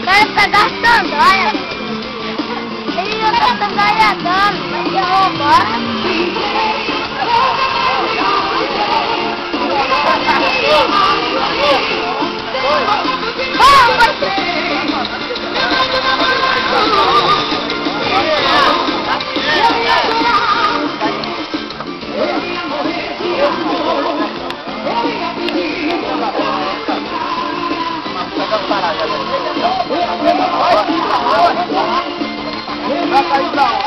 Quero pegar sandália. Ele ia estar sandáliadando, mas ia roubar. Vai cair pra onde?